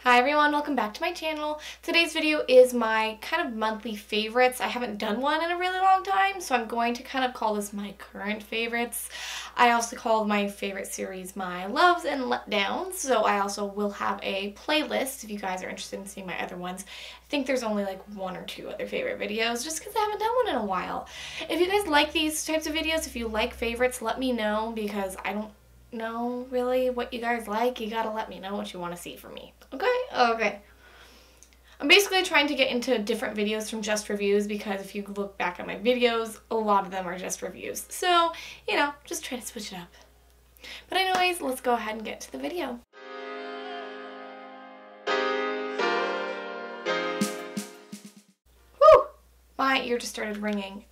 Hi everyone, welcome back to my channel. Today's video is my kind of monthly favorites. I haven't done one in a really long time, so I'm going to kind of call this my current favorites. I also call my favorite series my loves and letdowns, so I also will have a playlist if you guys are interested in seeing my other ones. I think there's only like one or two other favorite videos just because I haven't done one in a while. If you guys like these types of videos, if you like favorites, let me know because I don't know really what you guys like. You gotta let me know what you want to see from me. Okay. I'm basically trying to get into different videos from just reviews because if you look back at my videos, a lot of them are just reviews. So, you know, just try to switch it up. But anyways, let's go ahead and get to the video. Woo! My ear just started ringing.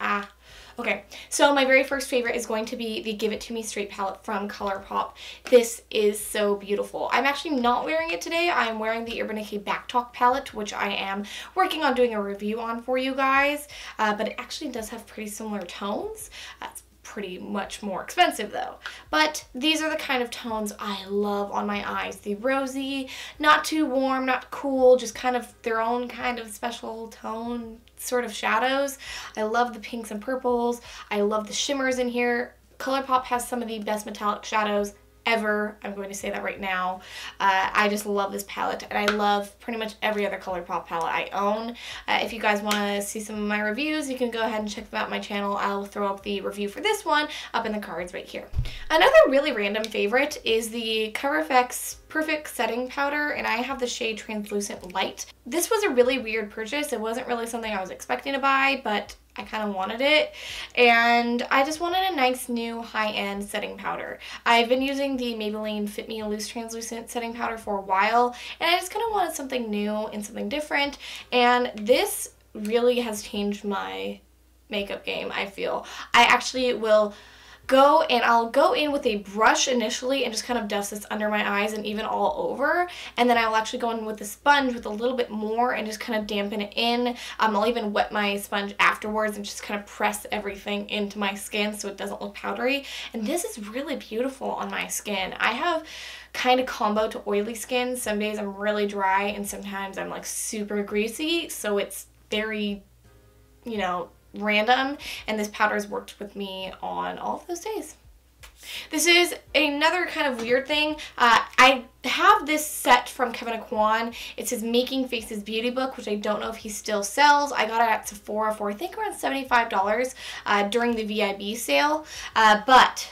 Okay, so my very first favorite is going to be the Give It To Me Straight palette from Colourpop. This is so beautiful. I'm actually not wearing it today. I'm wearing the Urban Decay Back Talk palette, which I am working on doing a review on for you guys. But it actually does have pretty similar tones. It's pretty much more expensive though. But these are the kind of tones I love on my eyes. The rosy, not too warm, not cool, just kind of their own kind of special tone sort of shadows. I love the pinks and purples. I love the shimmers in here. Colourpop has some of the best metallic shadows ever. I'm going to say that right now. I just love this palette, and I love pretty much every other Colourpop palette I own. If you guys want to see some of my reviews, you can go ahead and check them out on my channel. I'll throw up the review for this one up in the cards right here. Another really random favorite is the CoverFX Perfect Setting Powder, and I have the shade Translucent Light. This was a really weird purchase. It wasn't really something I was expecting to buy, but I kind of wanted it, and I just wanted a nice new high-end setting powder. I've been using the Maybelline Fit Me Loose Translucent Setting Powder for a while, and I just kind of wanted something new and something different, and this really has changed my makeup game, I feel. I actually will I'll go in with a brush initially and just kind of dust this under my eyes and even all over, and then I'll actually go in with a sponge with a little bit more and just kind of dampen it in. I'll even wet my sponge afterwards and just kind of press everything into my skin so it doesn't look powdery, and this is really beautiful on my skin. I have kind of combo to oily skin. Some days I'm really dry and sometimes I'm like super greasy, so it's very, you know, random, and this powder has worked with me on all of those days. This is another kind of weird thing. I have this set from Kevyn. It's his Making Faces beauty book, which I don't know if he still sells. I got it at Sephora for I think around $75 during the VIB sale. But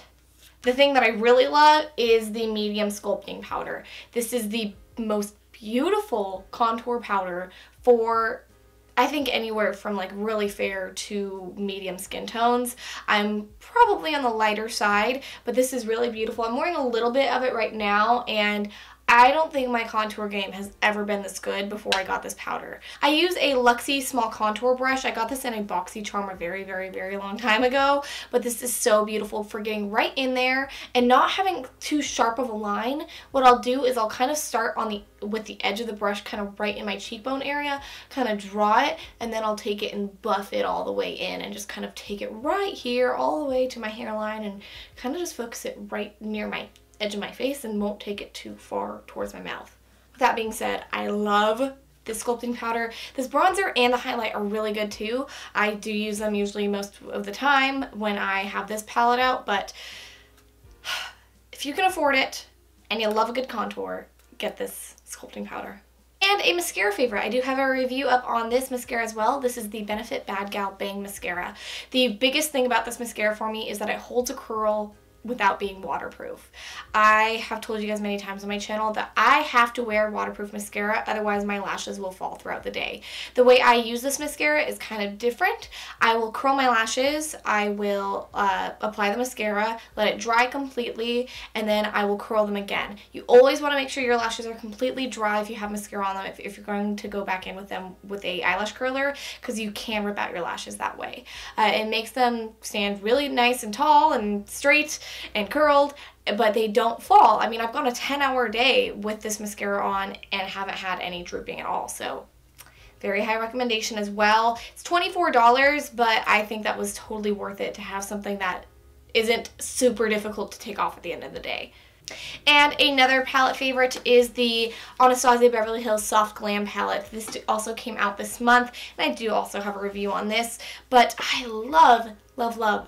the thing that I really love is the medium sculpting powder. This is the most beautiful contour powder for I think anywhere from like really fair to medium skin tones. I'm probably on the lighter side, but this is really beautiful. I'm wearing a little bit of it right now, and I don't think my contour game has ever been this good before I got this powder. I use a Luxie small contour brush. I got this in a BoxyCharm a very long time ago, but this is so beautiful for getting right in there and not having too sharp of a line. What I'll do is I'll kind of start on with the edge of the brush kind of right in my cheekbone area, kind of draw it, and then I'll take it and buff it all the way in and just kind of take it right here all the way to my hairline and kind of just focus it right near my edge of my face and won't take it too far towards my mouth. With that being said, I love this sculpting powder. This bronzer and the highlight are really good too. I do use them usually most of the time when I have this palette out, but if you can afford it and you love a good contour, get this sculpting powder. And a mascara favorite. I do have a review up on this mascara as well. This is the Benefit Bad Gal Bang Mascara. The biggest thing about this mascara for me is that it holds a curl without being waterproof. I have told you guys many times on my channel that I have to wear waterproof mascara, otherwise my lashes will fall throughout the day. The way I use this mascara is kind of different. I will curl my lashes, I will apply the mascara, let it dry completely, and then I will curl them again. You always want to make sure your lashes are completely dry if you have mascara on them, if you're going to go back in with them with a eyelash curler, because you can rip out your lashes that way. It makes them stand really nice and tall and straight and curled, but they don't fall. I mean, I've gone a 10-hour day with this mascara on and haven't had any drooping at all, so very high recommendation as well. It's $24, but I think that was totally worth it to have something that isn't super difficult to take off at the end of the day. And another palette favorite is the Anastasia Beverly Hills Soft Glam palette. This also came out this month, and I do also have a review on this, but I love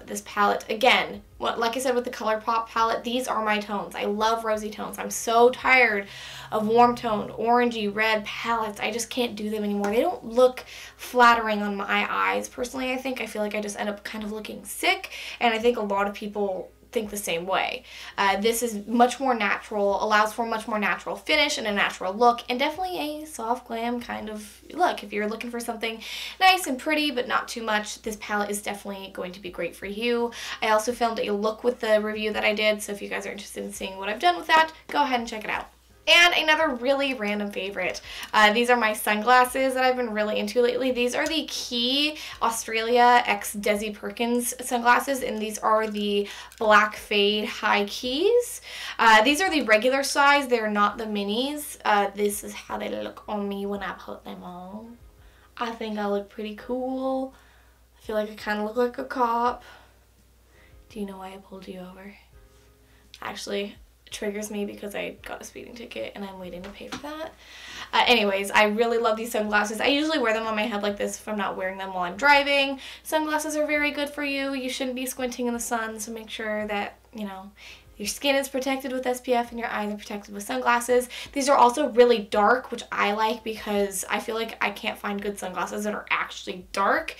this palette. Again, like I said with the Colourpop palette, these are my tones. I love rosy tones. I'm so tired of warm toned, orangey, red palettes. I just can't do them anymore. They don't look flattering on my eyes. Personally, I feel like I just end up kind of looking sick, and I think a lot of people think the same way. This is much more natural, allows for a much more natural finish and a natural look, and definitely a soft glam kind of look. If you're looking for something nice and pretty but not too much, this palette is definitely going to be great for you. I also filmed a look with the review that I did, so if you guys are interested in seeing what I've done with that, go ahead and check it out. And another really random favorite. These are my sunglasses that I've been really into lately. These are the Quay Australia x Desi Perkins sunglasses, and these are the black fade high keys. These are the regular size. They're not the minis. This is how they look on me when I put them on. I think I look pretty cool. I feel like I kind of look like a cop. Do you know why I pulled you over? Actually, triggers me because I got a speeding ticket and I'm waiting to pay for that. Anyways, I really love these sunglasses. I usually wear them on my head like this if I'm not wearing them while I'm driving. Sunglasses are very good for you. You shouldn't be squinting in the sun, so make sure that, you know, your skin is protected with SPF and your eyes are protected with sunglasses. These are also really dark, which I like because I feel like I can't find good sunglasses that are actually dark.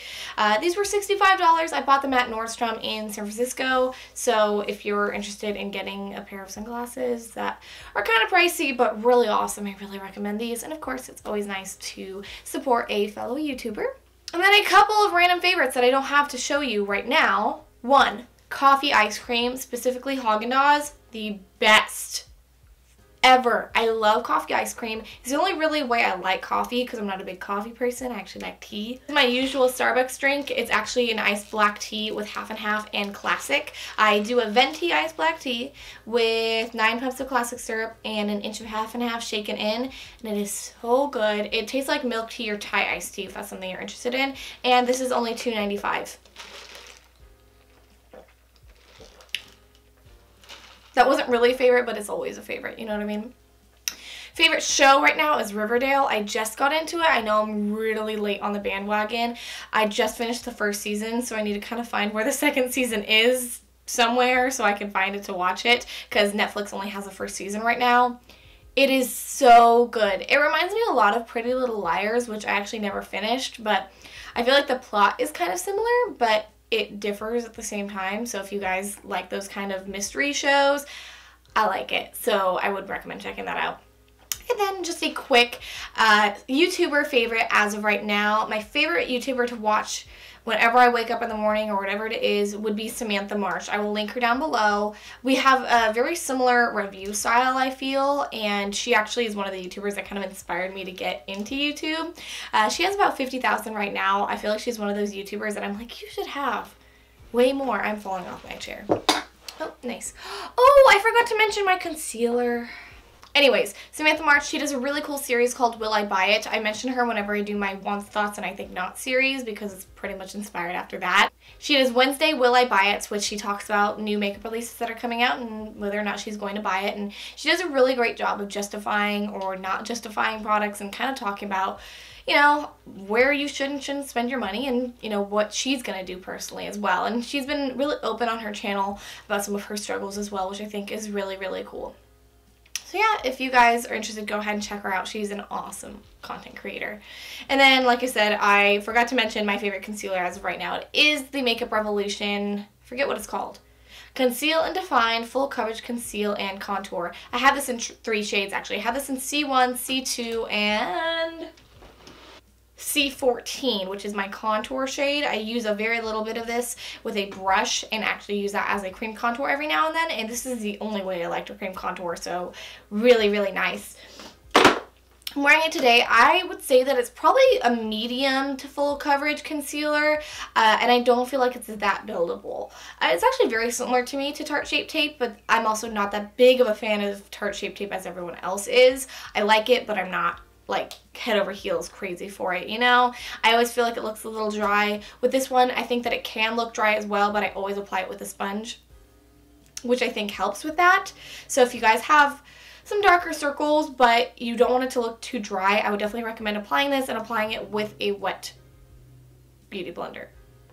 These were $65. I bought them at Nordstrom in San Francisco. So if you're interested in getting a pair of sunglasses that are kind of pricey but really awesome, I really recommend these. And of course, it's always nice to support a fellow YouTuber. And then a couple of random favorites that I don't have to show you right now. One, coffee ice cream, specifically Haagen-Dazs, the best ever. I love coffee ice cream. It's the only really way I like coffee because I'm not a big coffee person. I actually like tea. My usual Starbucks drink, it's actually an iced black tea with half and half and classic. I do a Venti Iced Black Tea with 9 pumps of classic syrup and an inch of half and half shaken in, and it is so good. It tastes like milk tea or Thai iced tea if that's something you're interested in, and this is only $2.95. That wasn't really a favorite, but it's always a favorite, you know what I mean? Favorite show right now is Riverdale. I just got into it. I know I'm really late on the bandwagon. I just finished the first season, so I need to kind of find where the second season is somewhere so I can find it to watch it, because Netflix only has the first season right now. It is so good. It reminds me a lot of Pretty Little Liars, which I actually never finished, but I feel like the plot is kind of similar, but it differs at the same time. So if you guys like those kind of mystery shows, I like it. So I would recommend checking that out. And then just a quick YouTuber favorite as of right now. My favorite YouTuber to watch whenever I wake up in the morning or whatever it is would be Samantha Marsh. I will link her down below. We have a very similar review style, I feel, and she actually is one of the YouTubers that kind of inspired me to get into YouTube. She has about 50,000 right now. I feel like she's one of those YouTubers that I'm like, you should have way more. I'm falling off my chair. Oh, nice. Oh, I forgot to mention my concealer. Anyways, Samantha Marsh, she does a really cool series called Will I Buy It? I mention her whenever I do my Wants, Thoughts, and I Think Not series because it's pretty much inspired after that. She does Wednesday Will I Buy It, which she talks about new makeup releases that are coming out and whether or not she's going to buy it. And she does a really great job of justifying or not justifying products and kind of talking about, you know, where you should and shouldn't spend your money and, you know, what she's going to do personally as well. And she's been really open on her channel about some of her struggles as well, which I think is really, really cool. So yeah, if you guys are interested, go ahead and check her out. She's an awesome content creator. And then, like I said, I forgot to mention my favorite concealer as of right now. It is the Makeup Revolution, I forget what it's called. Conceal and Define Full Coverage Conceal and Contour. I have this in 3 shades actually. I have this in C1, C2, and C14, which is my contour shade. I use a very little bit of this with a brush and actually use that as a cream contour every now and then, and this is the only way I like to cream contour, so really, really nice. I'm wearing it today. I would say that it's probably a medium to full coverage concealer, and I don't feel like it's that buildable. It's actually very similar to me to Tarte Shape Tape, but I'm also not that big of a fan of Tarte Shape Tape as everyone else is. I like it, but I'm not like head over heels crazy for it, you know? I always feel like it looks a little dry. With this one, I think that it can look dry as well, but I always apply it with a sponge. which I think helps with that. So if you guys have some darker circles, but you don't want it to look too dry, I would definitely recommend applying this and applying it with a wet beauty blender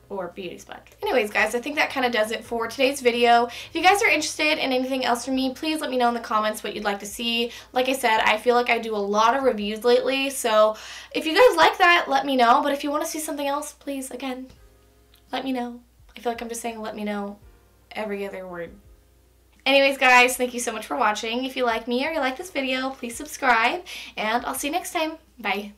or beauty sponge. Anyways, guys, I think that kind of does it for today's video. If you guys are interested in anything else from me, please let me know in the comments what you'd like to see. Like I said, I feel like I do a lot of reviews lately, so if you guys like that, let me know. But if you want to see something else, please, again, let me know. I feel like I'm just saying let me know every other word. Anyways, guys, thank you so much for watching. If you like me or you like this video, please subscribe, and I'll see you next time. Bye.